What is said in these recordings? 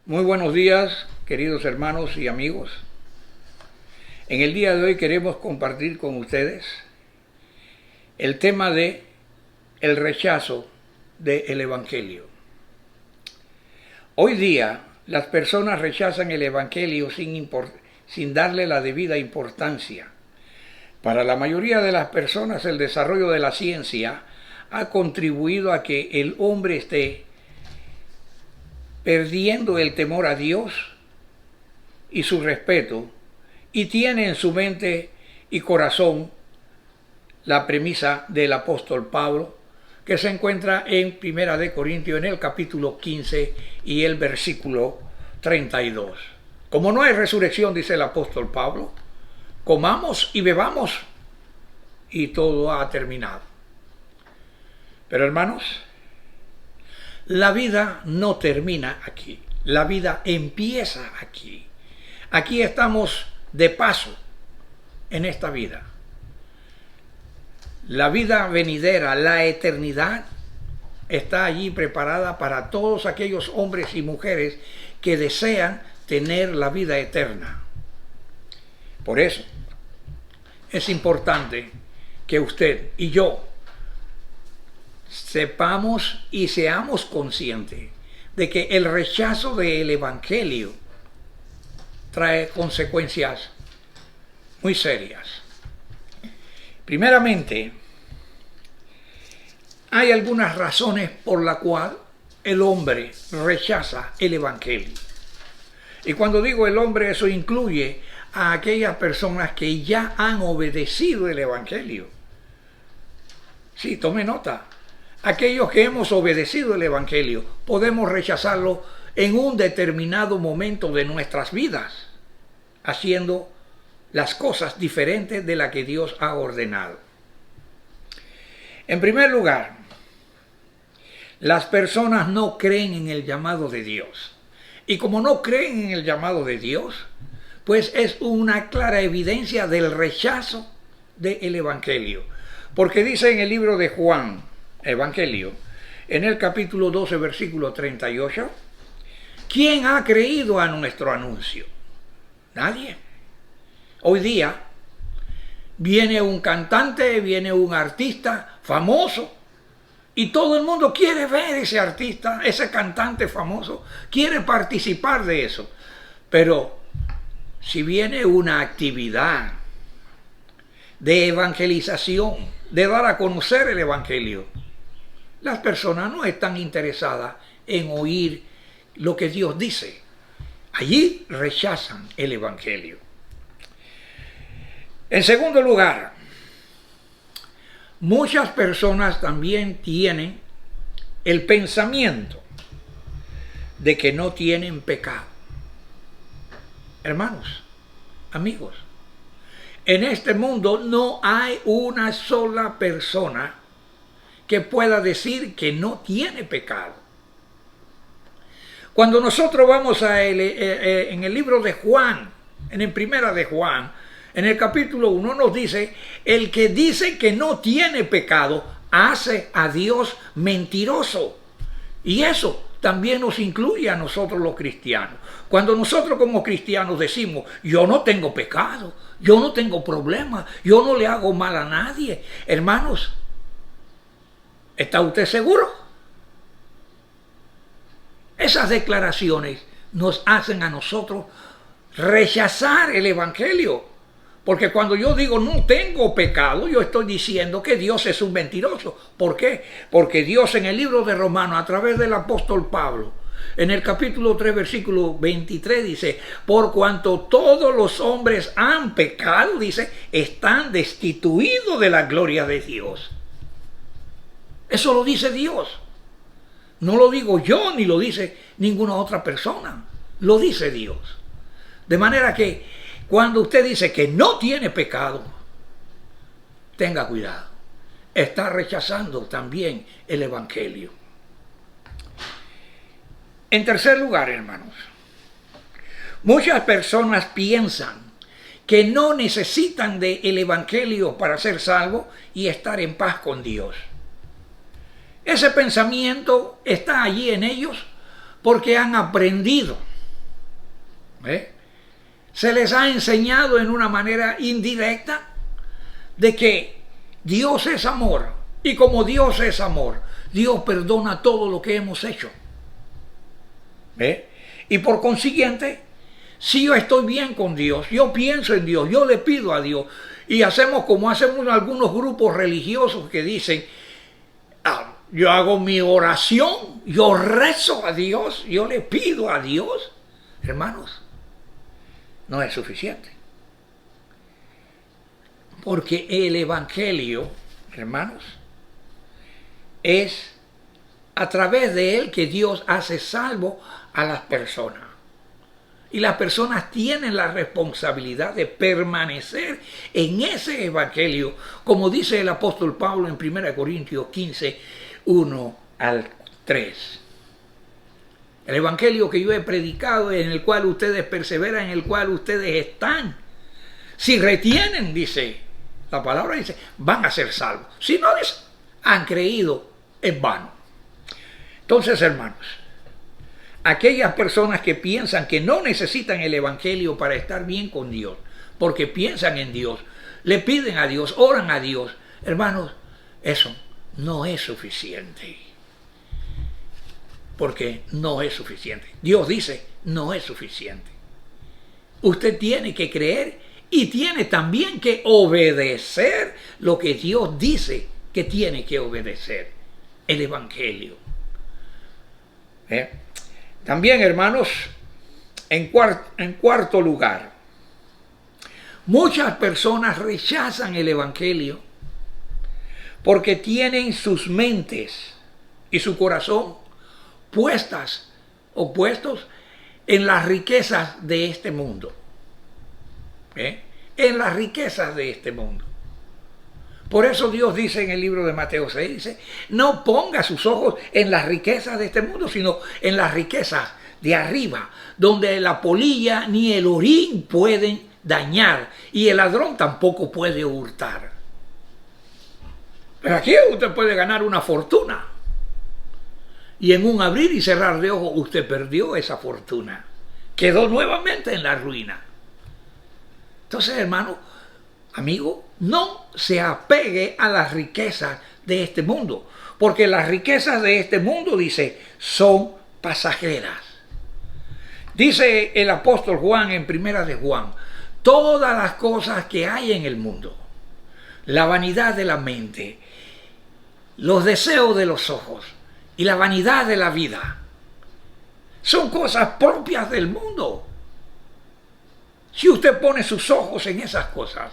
Muy buenos días, queridos hermanos y amigos. En el día de hoy queremos compartir con ustedes el tema de el rechazo del Evangelio. Hoy día las personas rechazan el Evangelio sin darle la debida importancia. Para la mayoría de las personas el desarrollo de la ciencia ha contribuido a que el hombre esté perdiendo el temor a Dios y su respeto, y tiene en su mente y corazón la premisa del apóstol Pablo, que se encuentra en 1 Corintios, en el capítulo 15 y el versículo 32. Como no hay resurrección, dice el apóstol Pablo, comamos y bebamos y todo ha terminado. Pero hermanos, la vida no termina aquí, la vida empieza aquí. Aquí estamos de paso en esta vida. La vida venidera, la eternidad, está allí preparada para todos aquellos hombres y mujeres que desean tener la vida eterna. Por eso es importante que usted y yo sepamos y seamos conscientes de que el rechazo del Evangelio trae consecuencias muy serias. Primeramente, hay algunas razones por las cuales el hombre rechaza el Evangelio. Y cuando digo el hombre, eso incluye a aquellas personas que ya han obedecido el Evangelio. Sí, tome nota. Aquellos que hemos obedecido el Evangelio, podemos rechazarlo en un determinado momento de nuestras vidas, haciendo las cosas diferentes de las que Dios ha ordenado. En primer lugar, las personas no creen en el llamado de Dios. Y como no creen en el llamado de Dios, pues es una clara evidencia del rechazo del Evangelio. Porque dice en el libro de Juan, Evangelio, en el capítulo 12, versículo 38, ¿quién ha creído a nuestro anuncio? Nadie. Hoy día viene un cantante, viene un artista famoso, y todo el mundo quiere ver ese artista, ese cantante famoso, quiere participar de eso. Pero si viene una actividad de evangelización, de dar a conocer el Evangelio, las personas no están interesadas en oír lo que Dios dice. Allí rechazan el Evangelio. En segundo lugar, muchas personas también tienen el pensamiento de que no tienen pecado. Hermanos, amigos, en este mundo no hay una sola persona que pueda decir que no tiene pecado. Cuando nosotros vamos en el libro de Juan, en el primera de Juan, en el capítulo 1 nos dice, el que dice que no tiene pecado, hace a Dios mentiroso. Y eso también nos incluye a nosotros los cristianos. Cuando nosotros como cristianos decimos, yo no tengo pecado, yo no tengo problema, yo no le hago mal a nadie. Hermanos, ¿está usted seguro? Esas declaraciones nos hacen a nosotros rechazar el Evangelio. Porque cuando yo digo no tengo pecado, yo estoy diciendo que Dios es un mentiroso. ¿Por qué? Porque Dios en el libro de Romanos, a través del apóstol Pablo, en el capítulo 3, versículo 23, dice, por cuanto todos los hombres han pecado, dice, están destituidos de la gloria de Dios. Eso lo dice Dios. No lo digo yo, ni lo dice ninguna otra persona. Lo dice Dios. De manera que cuando usted dice que no tiene pecado, tenga cuidado. Está rechazando también el Evangelio. En tercer lugar, hermanos, muchas personas piensan que no necesitan del evangelio para ser salvos y estar en paz con Dios. Ese pensamiento está allí en ellos porque han aprendido. Se les ha enseñado en una manera indirecta de que Dios es amor. Y como Dios es amor, Dios perdona todo lo que hemos hecho. Y por consiguiente, si yo estoy bien con Dios, yo pienso en Dios, yo le pido a Dios, y hacemos como hacemos algunos grupos religiosos que dicen, yo hago mi oración, yo rezo a Dios, yo le pido a Dios. Hermanos, no es suficiente. Porque el evangelio, hermanos, es a través de él que Dios hace salvo a las personas. Y las personas tienen la responsabilidad de permanecer en ese evangelio, como dice el apóstol Pablo en 1 Corintios 15, 1 al 3. El evangelio que yo he predicado, en el cual ustedes perseveran, en el cual ustedes están. Si retienen, dice la palabra, dice, van a ser salvos. Si no han creído, es vano. Entonces, hermanos, aquellas personas que piensan que no necesitan el evangelio para estar bien con Dios, porque piensan en Dios, le piden a Dios, oran a Dios, hermanos, eso no es suficiente. Porque no es suficiente. Dios dice, no es suficiente. Usted tiene que creer y tiene también que obedecer lo que Dios dice que tiene que obedecer, el evangelio. También, hermanos, en cuarto lugar, muchas personas rechazan el evangelio porque tienen sus mentes y su corazón puestos en las riquezas de este mundo. En las riquezas de este mundo. Por eso Dios dice en el libro de Mateo 6, dice, no ponga sus ojos en las riquezas de este mundo, sino en las riquezas de arriba, donde la polilla ni el orín pueden dañar y el ladrón tampoco puede hurtar. Pero aquí usted puede ganar una fortuna y en un abrir y cerrar de ojos usted perdió esa fortuna, quedó nuevamente en la ruina. Entonces, hermano, amigo, no se apegue a las riquezas de este mundo, porque las riquezas de este mundo, dice, son pasajeras. Dice el apóstol Juan en Primera de Juan, todas las cosas que hay en el mundo, la vanidad de la mente, los deseos de los ojos y la vanidad de la vida, son cosas propias del mundo. Si usted pone sus ojos en esas cosas,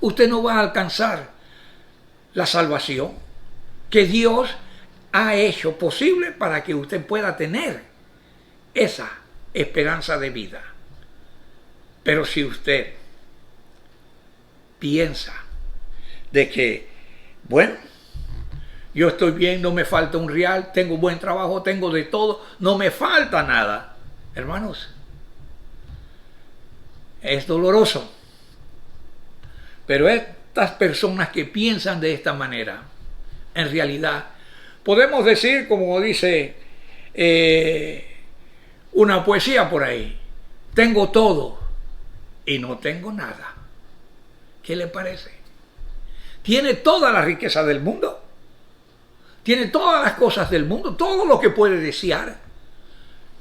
usted no va a alcanzar la salvación que Dios ha hecho posible para que usted pueda tener esa esperanza de vida. Pero si usted piensa de que, bueno, yo estoy bien, no me falta un real, tengo buen trabajo, tengo de todo, no me falta nada, hermanos, es doloroso. Pero estas personas que piensan de esta manera, en realidad, podemos decir, como dice una poesía por ahí, tengo todo y no tengo nada. ¿Qué le parece? Tiene toda la riqueza del mundo, tiene todas las cosas del mundo, todo lo que puede desear,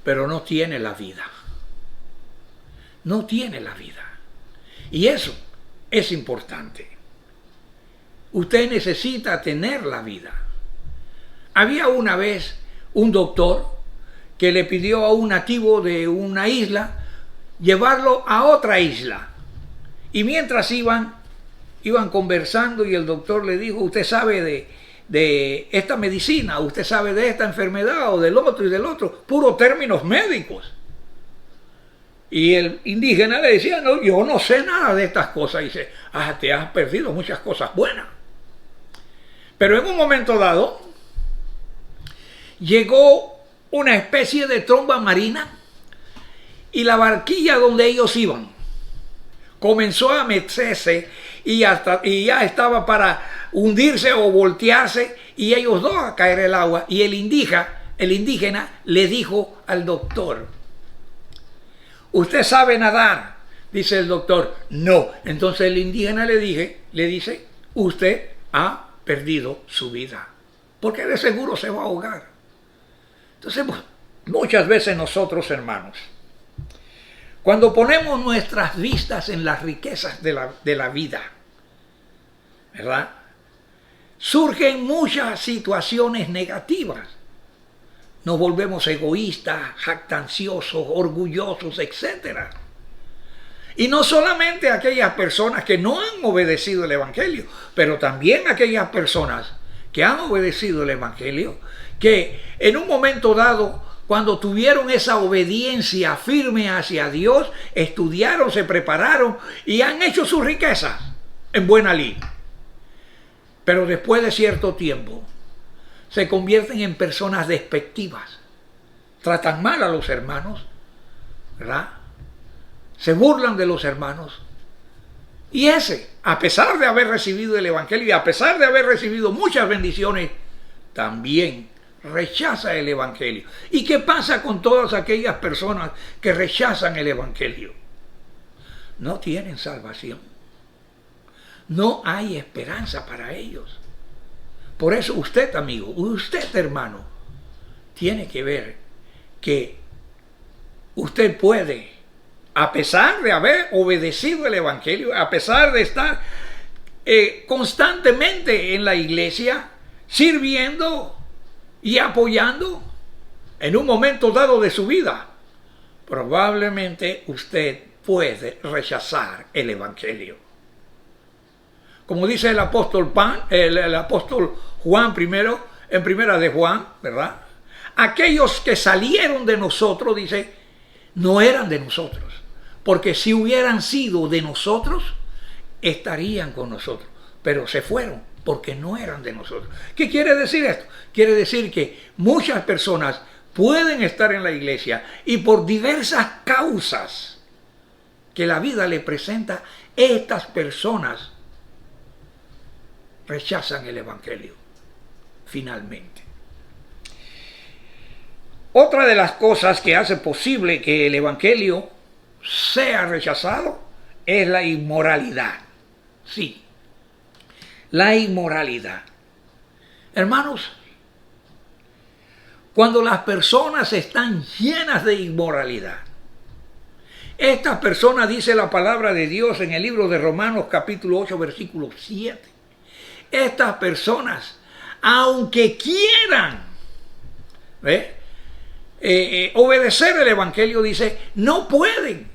pero no tiene la vida. No tiene la vida. Y eso es importante. Usted necesita tener la vida. Había una vez un doctor que le pidió a un nativo de una isla llevarlo a otra isla. Y mientras iban conversando y el doctor le dijo, usted sabe de esta medicina, usted sabe de esta enfermedad o del otro y del otro, puros términos médicos. Y el indígena le decía, no, yo no sé nada de estas cosas. Y dice, te has perdido muchas cosas buenas. Pero en un momento dado, llegó una especie de tromba marina y la barquilla donde ellos iban comenzó a meterse y ya estaba para hundirse o voltearse y ellos dos a caer el agua. Y el indígena le dijo al doctor: ¿usted sabe nadar? Dice el doctor: no. Entonces el indígena le dice: usted ha perdido su vida, porque de seguro se va a ahogar. Entonces, muchas veces nosotros, hermanos, cuando ponemos nuestras vistas en las riquezas de la vida, ¿verdad?, surgen muchas situaciones negativas. Nos volvemos egoístas, jactanciosos, orgullosos, etc. Y no solamente aquellas personas que no han obedecido el Evangelio, pero también aquellas personas que han obedecido el Evangelio, que en un momento dado, cuando tuvieron esa obediencia firme hacia Dios, estudiaron, se prepararon y han hecho sus riquezas en buena lid. Pero después de cierto tiempo, se convierten en personas despectivas. Tratan mal a los hermanos, ¿verdad? Se burlan de los hermanos. Y a pesar de haber recibido el Evangelio y a pesar de haber recibido muchas bendiciones, también rechaza el Evangelio. ¿Y qué pasa con todas aquellas personas que rechazan el Evangelio? No tienen salvación. No hay esperanza para ellos. Por eso usted, amigo, usted, hermano, tiene que ver que usted puede, a pesar de haber obedecido el Evangelio, a pesar de estar constantemente en la iglesia, sirviendo y apoyando, en un momento dado de su vida, probablemente usted puede rechazar el Evangelio. Como dice el apóstol Juan primero, en primera de Juan, ¿verdad? Aquellos que salieron de nosotros, dice, no eran de nosotros. Porque si hubieran sido de nosotros, estarían con nosotros. Pero se fueron porque no eran de nosotros. ¿Qué quiere decir esto? Quiere decir que muchas personas pueden estar en la iglesia y por diversas causas que la vida le presenta, estas personas rechazan el Evangelio, finalmente. Otra de las cosas que hace posible que el Evangelio sea rechazado es la inmoralidad. Sí, la inmoralidad. Hermanos, cuando las personas están llenas de inmoralidad, estas personas, dice la palabra de Dios en el libro de Romanos capítulo 8, versículo 7, estas personas, aunque quieran obedecer el Evangelio, dice, no pueden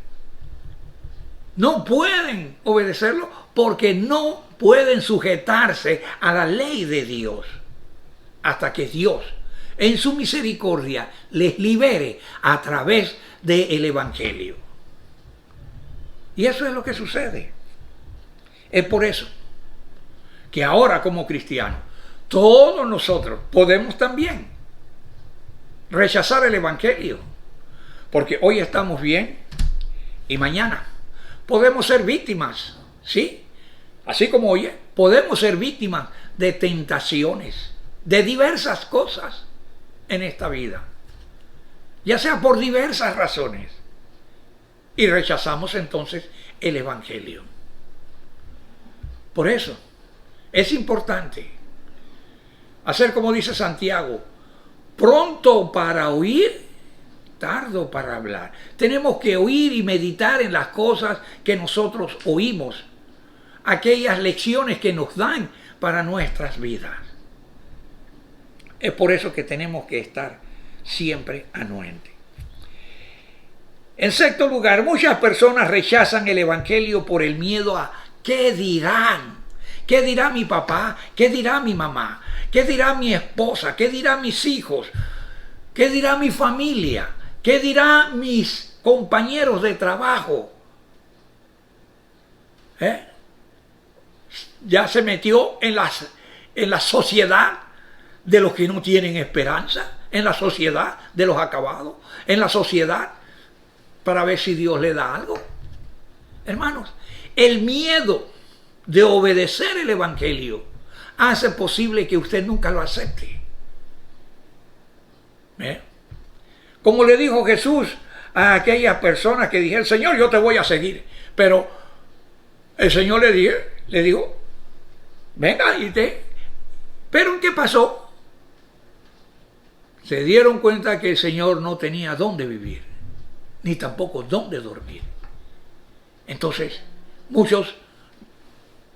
obedecerlo porque no pueden sujetarse a la ley de Dios hasta que Dios, en su misericordia, les libere a través del Evangelio. Y eso es lo que sucede. Es por eso que ahora, como cristianos, todos nosotros podemos también rechazar el Evangelio, porque hoy estamos bien y mañana podemos ser víctimas, ¿sí? Así como hoy podemos ser víctimas de tentaciones, de diversas cosas en esta vida, ya sea por diversas razones, y rechazamos entonces el Evangelio. Por eso es importante hacer como dice Santiago: pronto para oír, tardo para hablar. Tenemos que oír y meditar en las cosas que nosotros oímos, aquellas lecciones que nos dan para nuestras vidas. Es por eso que tenemos que estar siempre anuentes. En sexto lugar, muchas personas rechazan el Evangelio por el miedo a ¿qué dirán? ¿Qué dirá mi papá? ¿Qué dirá mi mamá? ¿Qué dirá mi esposa? ¿Qué dirán mis hijos? ¿Qué dirá mi familia? ¿Qué dirán mis compañeros de trabajo? Ya se metió en la sociedad de los que no tienen esperanza, en la sociedad de los acabados, en la sociedad para ver si Dios le da algo. Hermanos, el miedo de obedecer el Evangelio hace posible que usted nunca lo acepte. Como le dijo Jesús a aquellas personas que dijeron, Señor, yo te voy a seguir. Pero el Señor le dijo, venga, Pero ¿qué pasó? Se dieron cuenta que el Señor no tenía dónde vivir, ni tampoco dónde dormir. Entonces, muchos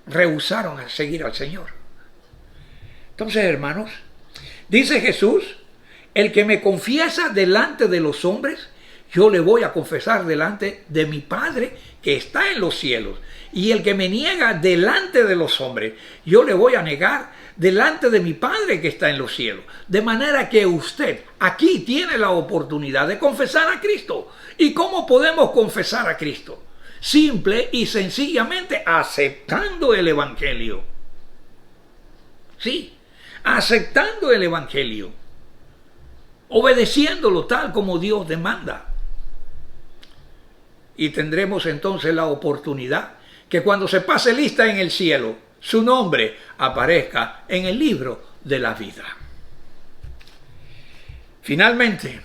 rehusaron a seguir al Señor. Entonces, hermanos, dice Jesús, el que me confiesa delante de los hombres, yo le voy a confesar delante de mi Padre que está en los cielos. Y el que me niega delante de los hombres, yo le voy a negar delante de mi Padre que está en los cielos. De manera que usted aquí tiene la oportunidad de confesar a Cristo. ¿Y cómo podemos confesar a Cristo? Simple y sencillamente aceptando el Evangelio. Sí, aceptando el Evangelio. Obedeciéndolo tal como Dios demanda. Y tendremos entonces la oportunidad que cuando se pase lista en el cielo, su nombre aparezca en el libro de la vida. Finalmente,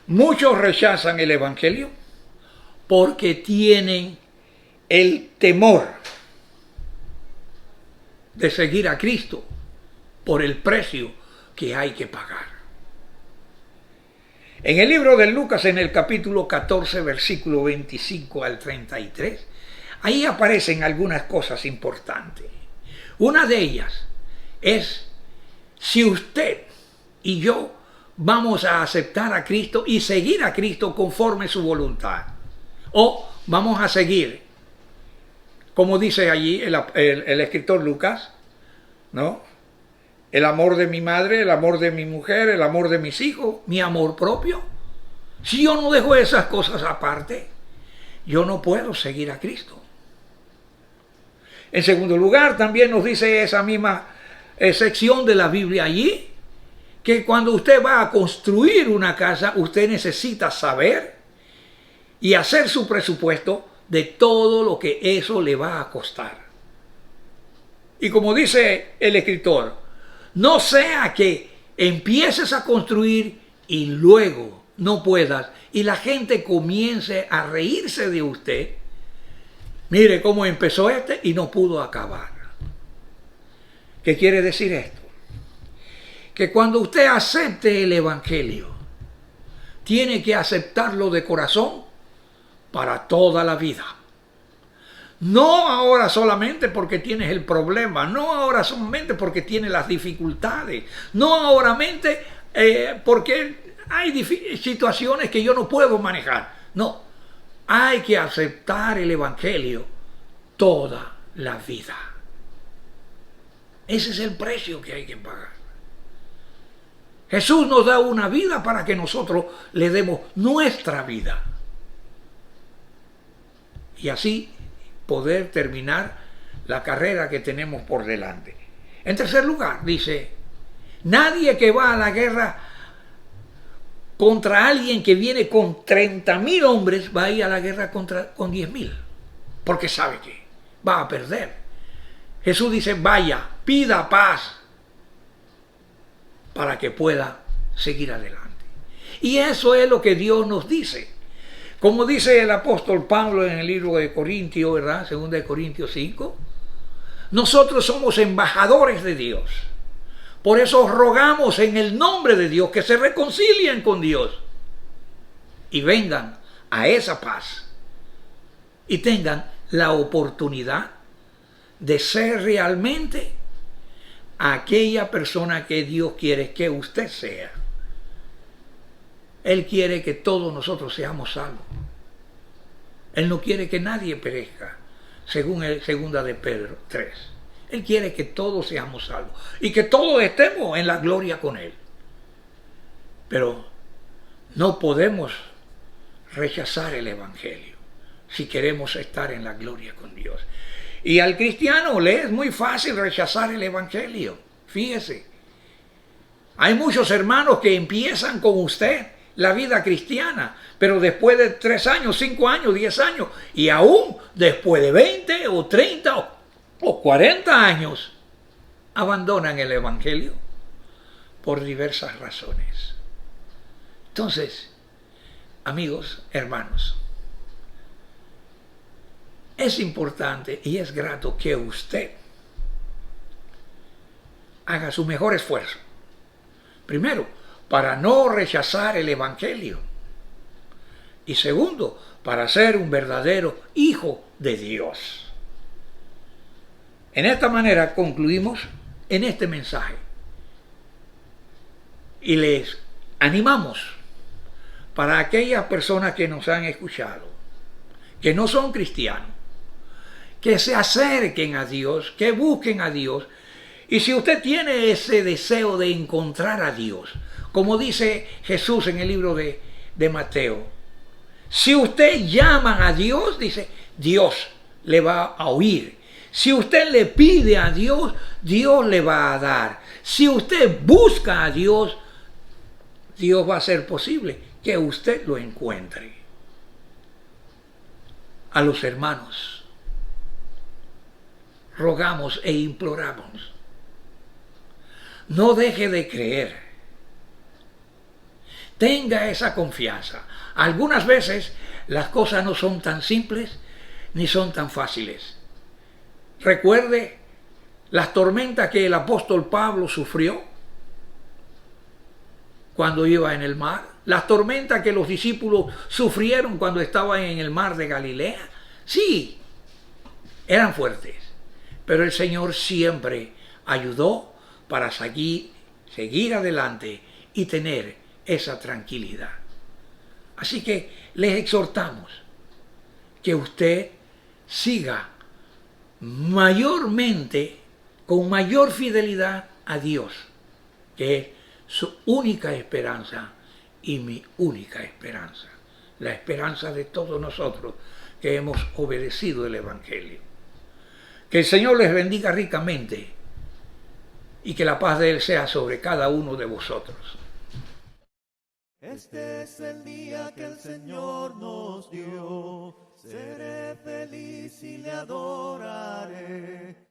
muchos rechazan el Evangelio porque tienen el temor de seguir a Cristo por el precio que hay que pagar. En el libro de Lucas, en el capítulo 14, versículo 25 al 33, ahí aparecen algunas cosas importantes. Una de ellas es si usted y yo vamos a aceptar a Cristo y seguir a Cristo conforme su voluntad. O vamos a seguir, como dice allí el escritor Lucas, ¿no? El amor de mi madre, el amor de mi mujer, el amor de mis hijos, mi amor propio. Si yo no dejo esas cosas aparte, yo no puedo seguir a Cristo. En segundo lugar, también nos dice esa misma sección de la Biblia allí, que cuando usted va a construir una casa, usted necesita saber y hacer su presupuesto de todo lo que eso le va a costar. Y como dice el escritor, no sea que empieces a construir y luego no puedas y la gente comience a reírse de usted. Mire cómo empezó y no pudo acabar. ¿Qué quiere decir esto? Que cuando usted acepte el Evangelio, tiene que aceptarlo de corazón para toda la vida. No ahora solamente porque tienes el problema, no ahora solamente porque tienes las dificultades, no ahora porque hay situaciones que yo no puedo manejar. No, hay que aceptar el Evangelio toda la vida. Ese es el precio que hay que pagar. Jesús nos da una vida para que nosotros le demos nuestra vida. Y así poder terminar la carrera que tenemos por delante. En tercer lugar, dice, nadie que va a la guerra contra alguien que viene con 30,000 hombres va a ir a la guerra con 10,000, porque sabe que va a perder. Jesús dice, vaya, pida paz para que pueda seguir adelante. Y eso es lo que Dios nos dice. Como dice el apóstol Pablo en el libro de Corintios, ¿verdad? 2 Corintios 5. Nosotros somos embajadores de Dios. Por eso rogamos en el nombre de Dios que se reconcilien con Dios y vengan a esa paz y tengan la oportunidad de ser realmente aquella persona que Dios quiere que usted sea. Él quiere que todos nosotros seamos salvos. Él no quiere que nadie perezca, según el 2 de Pedro 3. Él quiere que todos seamos salvos y que todos estemos en la gloria con Él. Pero no podemos rechazar el Evangelio si queremos estar en la gloria con Dios. Y al cristiano le es muy fácil rechazar el Evangelio. Fíjese, hay muchos hermanos que empiezan con usted la vida cristiana, pero después de 3 años, 5 años, 10 años, y aún después de 20 o 30 o 40 años, abandonan el Evangelio por diversas razones. Entonces, amigos, hermanos, es importante y es grato que usted haga su mejor esfuerzo. Primero, para no rechazar el Evangelio. Y segundo, para ser un verdadero hijo de Dios. En esta manera concluimos en este mensaje. Y les animamos para aquellas personas que nos han escuchado, que no son cristianos, que se acerquen a Dios, que busquen a Dios. Y si usted tiene ese deseo de encontrar a Dios, como dice Jesús en el libro de Mateo, si usted llama a Dios, dice, Dios le va a oír. Si usted le pide a Dios, Dios le va a dar. Si usted busca a Dios, Dios va a hacer posible que usted lo encuentre. A los hermanos rogamos e imploramos, no deje de creer. Tenga esa confianza. Algunas veces las cosas no son tan simples ni son tan fáciles. Recuerde las tormentas que el apóstol Pablo sufrió cuando iba en el mar, las tormentas que los discípulos sufrieron cuando estaban en el mar de Galilea. Sí, eran fuertes, pero el Señor siempre ayudó para seguir adelante y tener esa tranquilidad. Así que les exhortamos que usted siga mayormente, con mayor fidelidad a Dios, que es su única esperanza y mi única esperanza, la esperanza de todos nosotros que hemos obedecido el Evangelio. Que el Señor les bendiga ricamente y que la paz de Él sea sobre cada uno de vosotros. Este es el día que el Señor nos dio, seré feliz y le adoraré.